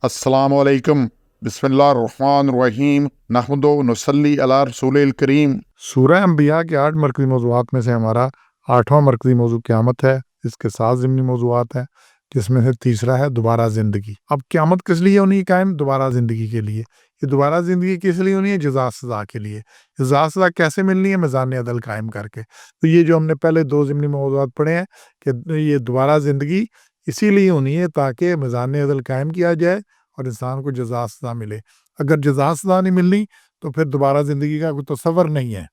अस्सलामु अलैकुम बिस्मिल्लाहिर्रहमानिर्रहीम नहमदु नसल्ली अला रसूलिल करीम। सूरह अंबिया के 8 मरकज़ी मौज़ूआत में से हमारा 8वां मरकज़ी मौज़ू क़यामत है। इसके 7 ज़िमनी मौज़ूआत हैं, जिसमें से तीसरा है दोबारा ज़िंदगी। अब क़यामत किस लिए होनी है कायम? दोबारा ज़िंदगी के लिए। ये दोबारा ज़िंदगी किस लिए होनी है? जज़ा सज़ा के लिए। जज़ा सज़ा कैसे मिलनी है? मीज़ान अदल कायम करके। तो ये जो हमने पहले 2 ज़िमनी मौज़ूआत पढ़े हैं कि ये दोबारा ज़िंदगी इसीलिए होनी है ताकि मीज़ान अदल कायम किया जाए और इंसान को जज़ा सज़ा मिले। अगर जज़ा सज़ा नहीं मिलनी तो फिर दोबारा ज़िंदगी का कोई तसव्वुर नहीं है।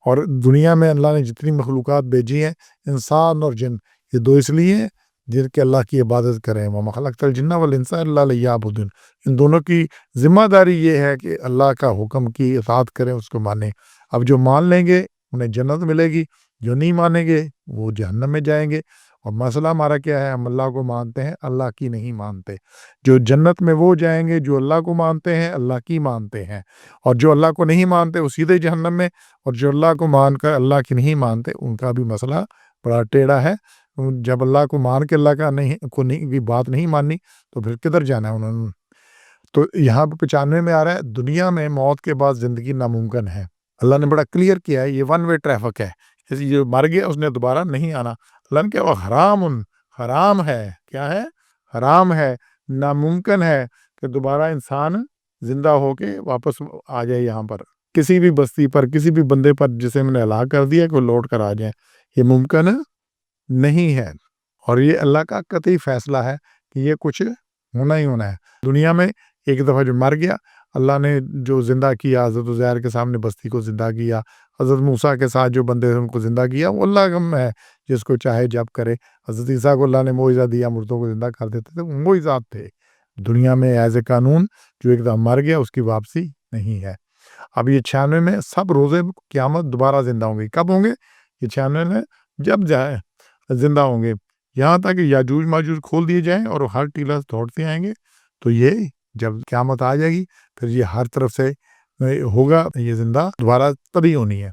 और दुनिया में अल्लाह ने जितनी मखलूक़ात भेजी हैं, इंसान और जिन, ये 2 इसलिए हैं जिनके अल्लाह की इबादत करें। वमा खलक़तल जिन्ना वल इंसा इल्ला लियअबुदून। इन दोनों की ज़िम्मेदारी ये है कि अल्लाह का हुक्म की इताअत करें, उसको मानें। अब जो मान लेंगे उन्हें जन्नत मिलेगी, जो नहीं मानेंगे वो जहन्नम में जाएंगे। और मसला हमारा क्या है? हम अल्लाह को मानते हैं, अल्लाह की नहीं मानते। जो जन्नत में वो जाएंगे जो अल्लाह को मानते हैं, अल्लाह की मानते हैं। और जो अल्लाह को नहीं मानते वो सीधे जहन्नम में। और जो अल्लाह को मानकर अल्लाह की नहीं मानते, उनका भी मसला बड़ा टेढ़ा है। जब अल्लाह को मान के अल्लाह का नहीं की बात नहीं मानी तो फिर किधर जाना है उन्होंने? तो यहाँ पे 95 में आ रहा है, दुनिया में मौत के बाद ज़िंदगी नामुमकिन है। अल्लाह ने बड़ा क्लियर किया है, ये वन वे ट्रैफिक है। जैसे जो मर गया उसने दोबारा नहीं आना। अल्लाह ने कहा वो हराम है। क्या है? हराम है, नामुमकिन है कि दोबारा इंसान जिंदा होके वापस आ जाए यहाँ पर, किसी भी बस्ती पर, किसी भी बंदे पर जिसे मैंने हलाक कर दिया कि वो लौट कर आ जाए। ये मुमकिन नहीं है। और ये अल्लाह का कतई फैसला है कि ये कुछ होना ही होना है। दुनिया में एक दफ़ा जो मर गया, अल्लाह ने जो ज़िंदा किया, हज़रत उज़ैर के सामने बस्ती को ज़िंदा किया, हज़रत मूसा के साथ जो बंदे थे उनको ज़िंदा किया, वो अल्लाह का है, जिसको चाहे जब करे। हज़रत ईसा को अल्लाह ने मोइज़ा दिया, मुर्दों को ज़िंदा कर देते थे, वो मोइज़ात थे। दुनिया में एज़ ए कानून जो एक दफ़ा मर गया उसकी वापसी नहीं है। अब ये 96 में सब रोज़े क़यामत दोबारा ज़िंदा होंगे। कब होंगे? ये 96 में जब जाए ज़िंदा होंगे। यहाँ तक कि याजूज माजूज खोल दिए जाएँ और हर टीला दौड़ते आएंगे। तो ये जब क़यामत आ जाएगी फिर ये हर तरफ से होगा, ये ज़िंदा दोबारा तभी होनी है।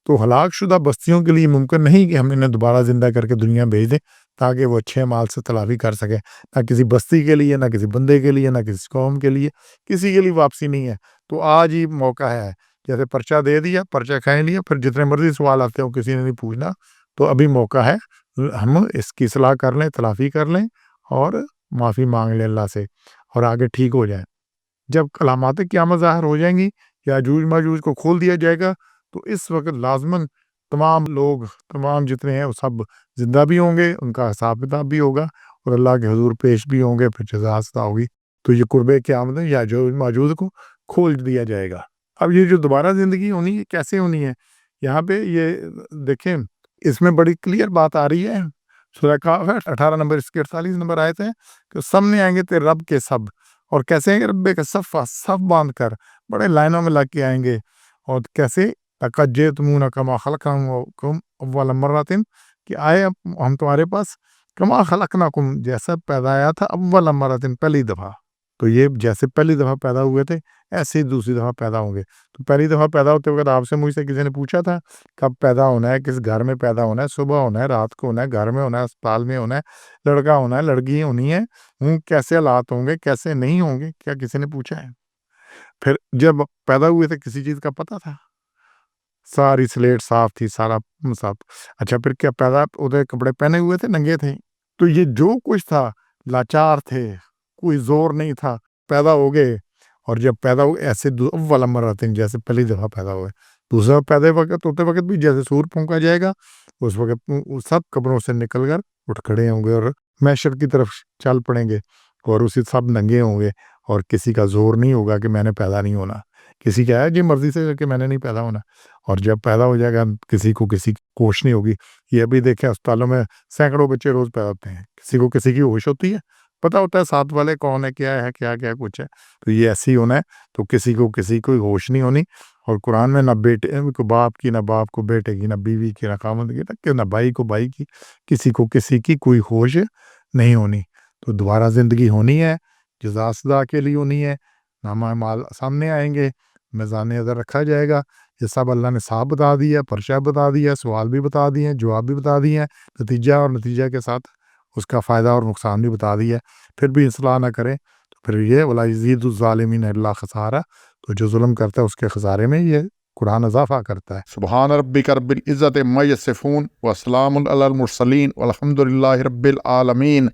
तो हलाक शुदा बस्तियों के लिए मुमकिन नहीं कि हम इन्हें दोबारा ज़िंदा करके दुनिया भेज दें ताकि वो अच्छे माल से तलाफ़ी कर सकें। ना किसी बस्ती के लिए, ना किसी बंदे के लिए, ना किसी कौम के लिए, किसी के लिए वापसी नहीं है। तो आज ही मौका है। जैसे पर्चा दे दिया, पर्चा खाए लिया, फिर जितने मर्ज़ी सवाल आते हो किसी ने नहीं पूछना। तो अभी मौका है, हम इसकी इस्लाह कर लें, तलाफ़ी कर लें और माफ़ी माँग लें अल्लाह से और आगे ठीक हो जाएँ। जब अलामात क़यामत ज़ाहिर हो जाएँगी, याजूज माजूज को खोल दिया जाएगा, तो इस वक़्त लाज़िमन तमाम लोग, तमाम जितने हैं वो सब ज़िंदा भी होंगे, उनका हिसाब-किताब भी होगा और अल्लाह के हुज़ूर पेश भी होंगे, फिर जज़ा सज़ा होगी। तो ये कुर्बे क़यामत में याजूज माजूज को खोल दिया जाएगा। अब ये जो दोबारा ज़िंदगी होनी है, कैसे होनी है? यहाँ पे ये देखें, इसमें बड़ी क्लियर बात आ रही है। सूरह कहफ़ है, 18 नंबर इसके 48 नंबर आयत है कि सामने आएँगे तेरे रब के सब। और कैसे आएँगे? रब्बे का सफ़ बाँध कर, बड़े लाइनों में लग के आएँगे। और कैसे? लक़द जिअतमूना कमा ख़लक़नाकुम अव्वल मर्रतिन, कि आए हम तुम्हारे पास कमा ख़लक़नाकुम, जैसा पैदा था अव्वल मर्रतिन, पहली दफ़ा। तो ये जैसे पहली दफ़ा पैदा हुए थे ऐसे ही दूसरी दफ़ा पैदा होंगे। तो पहली दफ़ा पैदा होते वक़्त आपसे मुझसे किसी ने पूछा था कब पैदा होना है, किस घर में पैदा होना है, सुबह होना है, रात को होना है, घर में होना है, अस्पताल में होना है, लड़का होना है, लड़की होनी है, कैसे हालात होंगे, कैसे नहीं होंगे, क्या किसी ने पूछा है? फिर जब पैदा हुए थे किसी चीज़ का पता था? सारी स्लेट साफ थी, सारा साफ। अच्छा, फिर क्या पैदा उधर कपड़े पहने हुए थे, नंगे थे? तो ये जो कुछ था, लाचार थे, कोई ज़ोर नहीं था, पैदा हो गए। और जब पैदा हुए ऐसे अव्वल मर्रतिन, जैसे पहली दफ़ा पैदा हुए। दूसरा पैदा वक़्त होते वक़्त भी जैसे सूर फूँका जाएगा, उस वक़्त वो सब कब्रों से निकल कर उठ खड़े होंगे और महशर की तरफ चल पड़ेंगे और उसी सब नंगे होंगे और किसी का ज़ोर नहीं होगा कि मैंने पैदा नहीं होना। किसी का है जी मर्ज़ी से कि मैंने नहीं पैदा होना। और जब पैदा हो जाएगा किसी को किसी की होश नहीं होगी। ये अभी देखें अस्पतालों में सैकड़ों बच्चे रोज़ पैदा होते हैं। किसी को किसी की होश होती है? पता होता है साथ वाले कौन है, क्या है, क्या-क्या कुछ है। तो ये ऐसे ही होना है। तो किसी को किसी की होश नहीं होनी। और कुरान में ना बेटे को बाप की, ना बाप को बेटे की, ना बीवी की, ना खामद की, ना भाई को भाई की, किसी को किसी की कोई होश नहीं होनी। तो दोबारा ज़िंदगी होनी है, जज़ा सज़ा के लिए होनी है, नामा-ए-माल सामने आएँगे, मीज़ान-ए-अदल रखा जाएगा। ये सब अल्लाह ने साफ बता दिया, पर्चा बता दिया, सवाल भी बता दिए हैं, जवाब भी बता दिए हैं, नतीजा और नतीजा के साथ उसका फ़ायदा और नुकसान भी बता दिया है। फिर भी इस्लाह ना करें तो پھر یہ ولا یزید الظالمین الا خسارہ، تو جو ظلم کرتا ہے اس کے خسارے میں یہ قرآن اضافہ کرتا ہے۔ سبحان ربک رب العزت عما یصفون وسلام علی المرسلین والحمد للہ رب العالمین۔